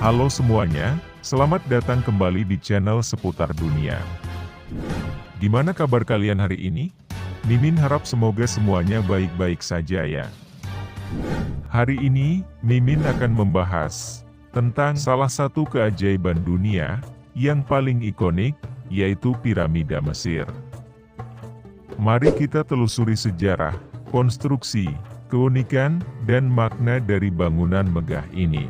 Halo semuanya, selamat datang kembali di channel Seputar Dunia. Gimana kabar kalian hari ini? Mimin harap semoga semuanya baik-baik saja ya. Hari ini, Mimin akan membahas tentang salah satu keajaiban dunia yang paling ikonik, yaitu piramida Mesir. Mari kita telusuri sejarah, konstruksi, keunikan, dan makna dari bangunan megah ini.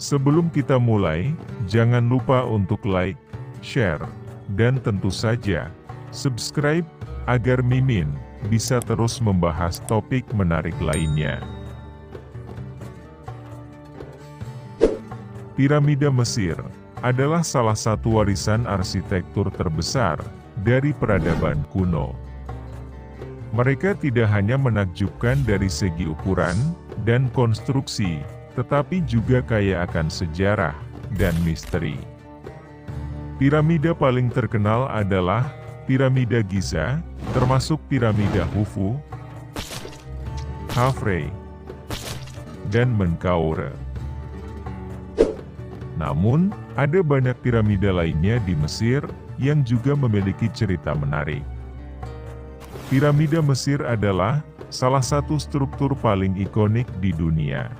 Sebelum kita mulai, jangan lupa untuk like, share, dan tentu saja subscribe agar Mimin bisa terus membahas topik menarik lainnya. Piramida Mesir adalah salah satu warisan arsitektur terbesar dari peradaban kuno. Mereka tidak hanya menakjubkan dari segi ukuran dan konstruksi, tetapi juga kaya akan sejarah dan misteri. Piramida paling terkenal adalah Piramida Giza, termasuk Piramida Khufu, Khafre, dan Menkaure. Namun, ada banyak piramida lainnya di Mesir yang juga memiliki cerita menarik. Piramida Mesir adalah salah satu struktur paling ikonik di dunia.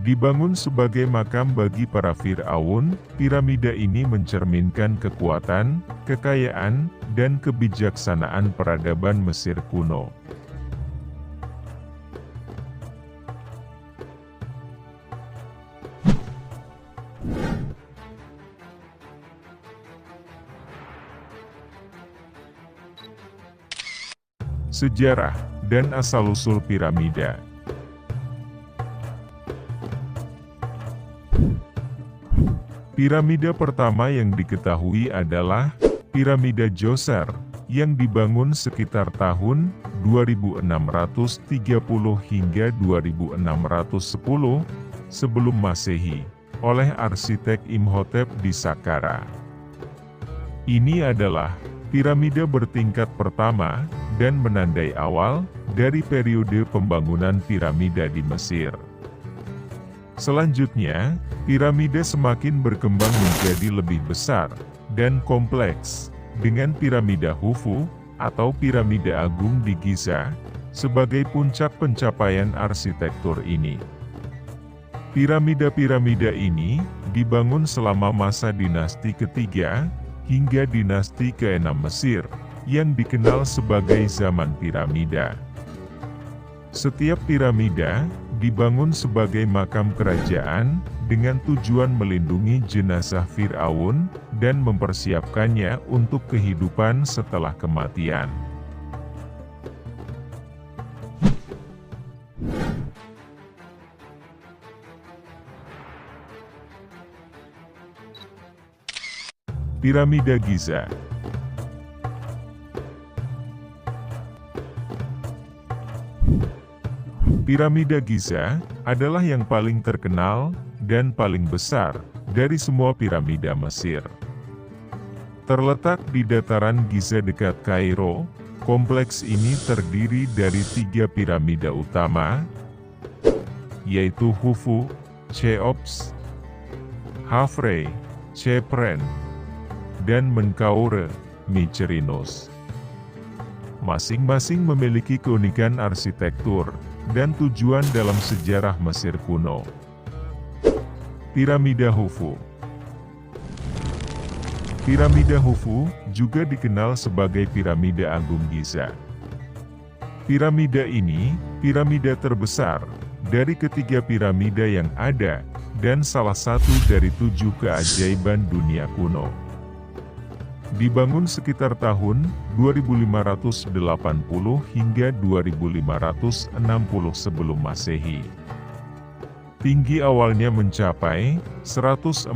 Dibangun sebagai makam bagi para Fir'aun, piramida ini mencerminkan kekuatan, kekayaan, dan kebijaksanaan peradaban Mesir kuno. Sejarah dan asal-usul piramida. Piramida pertama yang diketahui adalah Piramida Djoser, yang dibangun sekitar tahun 2630 hingga 2610 sebelum Masehi oleh arsitek Imhotep di Saqqara. Ini adalah piramida bertingkat pertama dan menandai awal dari periode pembangunan piramida di Mesir. Selanjutnya, piramida semakin berkembang menjadi lebih besar dan kompleks, dengan piramida Khufu, atau piramida agung di Giza, sebagai puncak pencapaian arsitektur ini. Piramida-piramida ini dibangun selama masa dinasti ketiga, hingga dinasti ke-6 Mesir, yang dikenal sebagai zaman piramida. Setiap piramida dibangun sebagai makam kerajaan dengan tujuan melindungi jenazah Fir'aun dan mempersiapkannya untuk kehidupan setelah kematian. Piramida Giza. Piramida Giza adalah yang paling terkenal dan paling besar dari semua piramida Mesir. Terletak di dataran Giza dekat Kairo, kompleks ini terdiri dari 3 piramida utama, yaitu Khufu, Cheops, Khafre, Chephren, dan Menkaure, Mycerinus. Masing-masing memiliki keunikan arsitektur dan tujuan dalam sejarah Mesir kuno. Piramida Khufu. Piramida Khufu juga dikenal sebagai Piramida Agung Giza. Piramida ini, piramida terbesar dari ketiga piramida yang ada, dan salah satu dari 7 keajaiban dunia kuno. Dibangun sekitar tahun 2580 hingga 2560 sebelum Masehi. Tinggi awalnya mencapai 146,6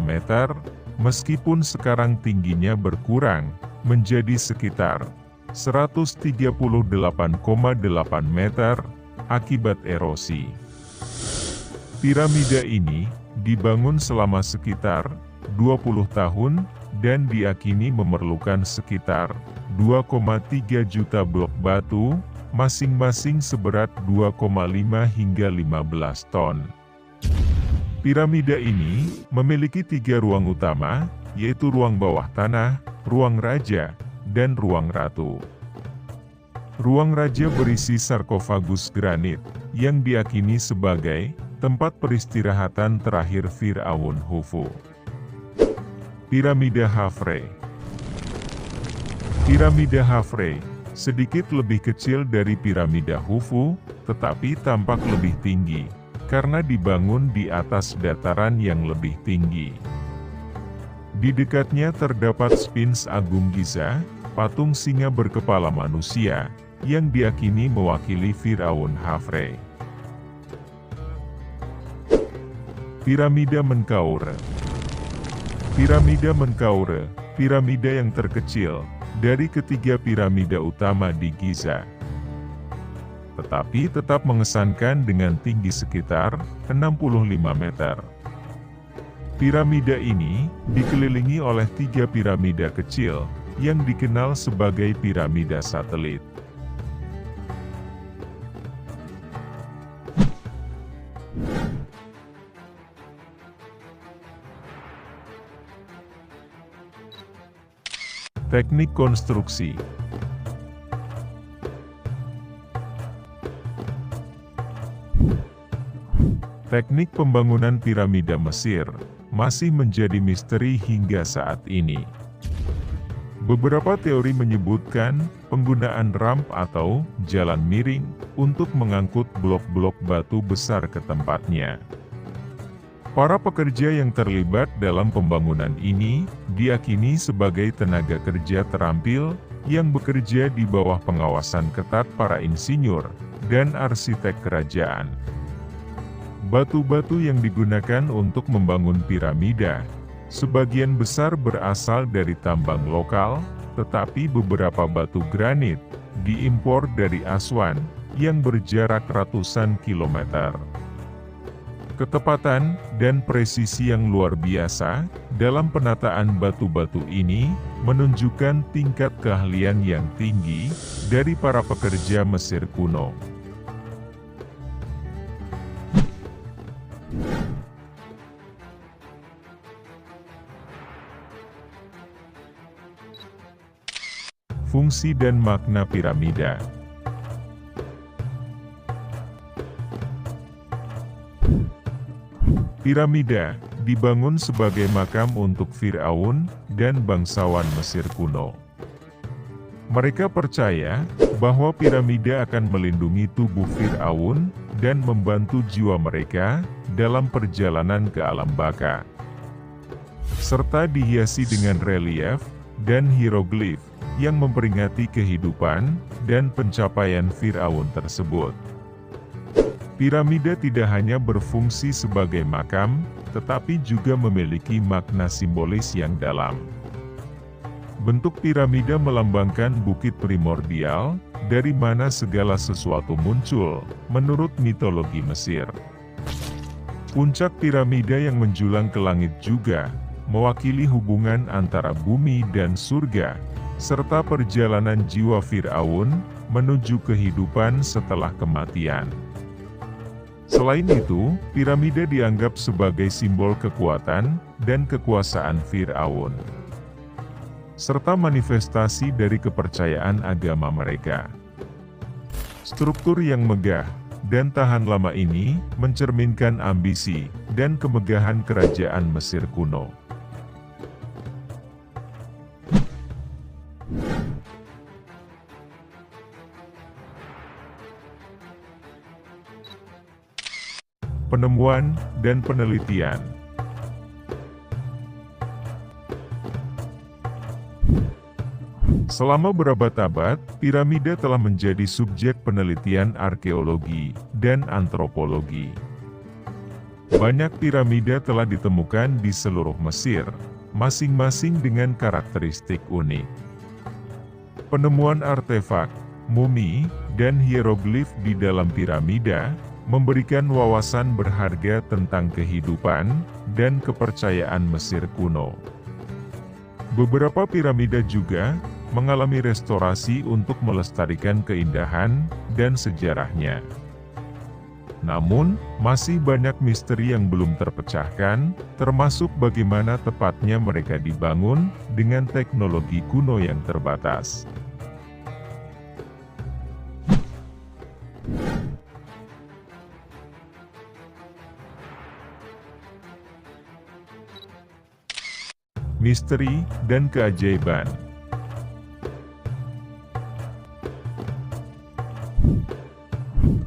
meter, meskipun sekarang tingginya berkurang menjadi sekitar 138,8 meter akibat erosi. Piramida ini dibangun selama sekitar 20 tahun, dan diakini memerlukan sekitar 2,3 juta blok batu masing-masing seberat 2,5 hingga 15 ton. Piramida ini memiliki 3 ruang utama, yaitu ruang bawah tanah, ruang raja, dan ruang ratu. Ruang raja berisi sarkofagus granit, yang diyakini sebagai tempat peristirahatan terakhir Firaun Khufu. Piramida Khafre. Piramida Khafre sedikit lebih kecil dari piramida Khufu, tetapi tampak lebih tinggi, karena dibangun di atas dataran yang lebih tinggi. Di dekatnya terdapat Sphinx Agung Giza, patung singa berkepala manusia, yang diyakini mewakili Firaun Khafre. Piramida Menkaure. Piramida Menkaure, piramida yang terkecil dari ketiga piramida utama di Giza, tetapi tetap mengesankan dengan tinggi sekitar 65 meter. Piramida ini dikelilingi oleh 3 piramida kecil yang dikenal sebagai piramida satelit. Teknik konstruksi. Teknik pembangunan piramida Mesir masih menjadi misteri hingga saat ini. Beberapa teori menyebutkan penggunaan ramp atau jalan miring untuk mengangkut blok-blok batu besar ke tempatnya. Para pekerja yang terlibat dalam pembangunan ini diyakini sebagai tenaga kerja terampil yang bekerja di bawah pengawasan ketat para insinyur dan arsitek kerajaan. Batu-batu yang digunakan untuk membangun piramida sebagian besar berasal dari tambang lokal, tetapi beberapa batu granit diimpor dari Aswan yang berjarak ratusan kilometer. Ketepatan dan presisi yang luar biasa dalam penataan batu-batu ini menunjukkan tingkat keahlian yang tinggi dari para pekerja Mesir kuno. Fungsi dan makna piramida. Piramida dibangun sebagai makam untuk Firaun dan bangsawan Mesir kuno. Mereka percaya bahwa piramida akan melindungi tubuh Firaun dan membantu jiwa mereka dalam perjalanan ke alam baka, serta dihiasi dengan relief dan hieroglif yang memperingati kehidupan dan pencapaian Firaun tersebut. Piramida tidak hanya berfungsi sebagai makam, tetapi juga memiliki makna simbolis yang dalam. Bentuk piramida melambangkan bukit primordial, dari mana segala sesuatu muncul, menurut mitologi Mesir. Puncak piramida yang menjulang ke langit juga mewakili hubungan antara bumi dan surga, serta perjalanan jiwa Firaun menuju kehidupan setelah kematian. Selain itu, piramida dianggap sebagai simbol kekuatan dan kekuasaan Firaun, serta manifestasi dari kepercayaan agama mereka. Struktur yang megah dan tahan lama ini mencerminkan ambisi dan kemegahan kerajaan Mesir kuno. Penemuan dan penelitian. Selama berabad-abad, piramida telah menjadi subjek penelitian arkeologi dan antropologi. Banyak piramida telah ditemukan di seluruh Mesir, masing-masing dengan karakteristik unik. Penemuan artefak, mumi, dan hieroglif di dalam piramida memberikan wawasan berharga tentang kehidupan dan kepercayaan Mesir kuno. Beberapa piramida juga mengalami restorasi untuk melestarikan keindahan dan sejarahnya. Namun, masih banyak misteri yang belum terpecahkan, termasuk bagaimana tepatnya mereka dibangun dengan teknologi kuno yang terbatas. Misteri dan keajaiban.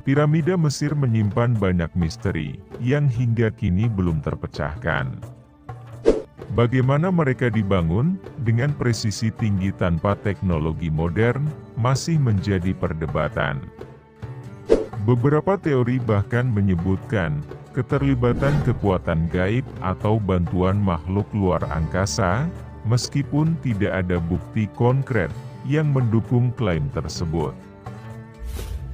Piramida Mesir menyimpan banyak misteri yang hingga kini belum terpecahkan. Bagaimana mereka dibangun dengan presisi tinggi tanpa teknologi modern masih menjadi perdebatan. Beberapa teori bahkan menyebutkan keterlibatan kekuatan gaib atau bantuan makhluk luar angkasa, meskipun tidak ada bukti konkret yang mendukung klaim tersebut.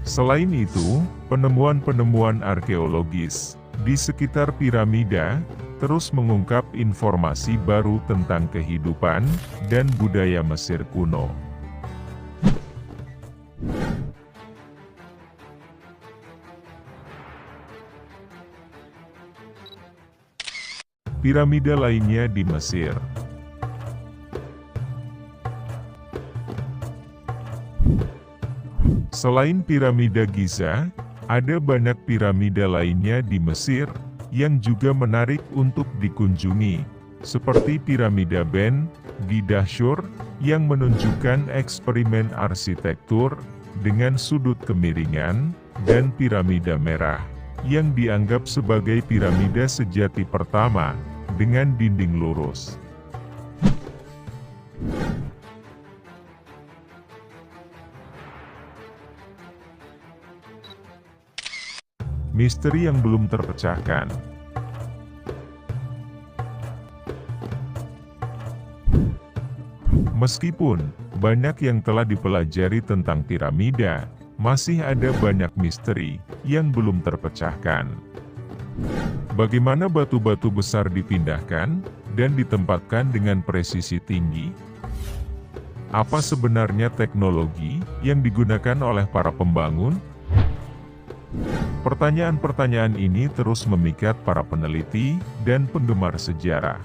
Selain itu, penemuan-penemuan arkeologis di sekitar piramida terus mengungkap informasi baru tentang kehidupan dan budaya Mesir kuno. Piramida lainnya di Mesir. Selain piramida Giza, ada banyak piramida lainnya di Mesir yang juga menarik untuk dikunjungi, seperti piramida Ben di Dahsyur yang menunjukkan eksperimen arsitektur dengan sudut kemiringan, dan piramida Merah yang dianggap sebagai piramida sejati pertama dengan dinding lurus. Misteri yang belum terpecahkan. Meskipun banyak yang telah dipelajari tentang piramida, masih ada banyak misteri yang belum terpecahkan. Bagaimana batu-batu besar dipindahkan dan ditempatkan dengan presisi tinggi? Apa sebenarnya teknologi yang digunakan oleh para pembangun? Pertanyaan-pertanyaan ini terus memikat para peneliti dan penggemar sejarah.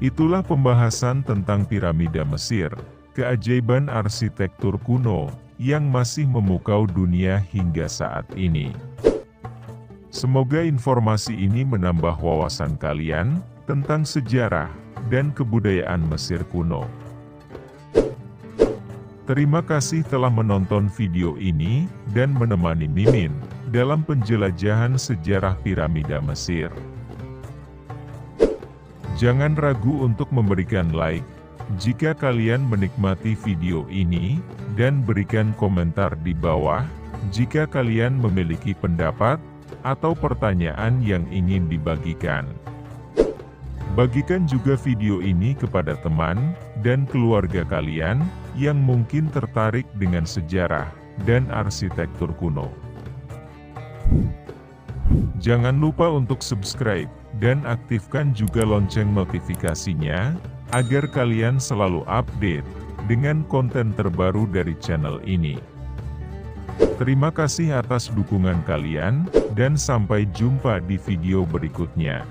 Itulah pembahasan tentang piramida Mesir, keajaiban arsitektur kuno yang masih memukau dunia hingga saat ini. Semoga informasi ini menambah wawasan kalian tentang sejarah dan kebudayaan Mesir kuno. Terima kasih telah menonton video ini dan menemani Mimin dalam penjelajahan sejarah piramida Mesir. Jangan ragu untuk memberikan like jika kalian menikmati video ini, dan berikan komentar di bawah jika kalian memiliki pendapat atau pertanyaan yang ingin dibagikan. Bagikan juga video ini kepada teman dan keluarga kalian yang mungkin tertarik dengan sejarah dan arsitektur kuno. Jangan lupa untuk subscribe dan aktifkan juga lonceng notifikasinya, agar kalian selalu update dengan konten terbaru dari channel ini. Terima kasih atas dukungan kalian, dan sampai jumpa di video berikutnya.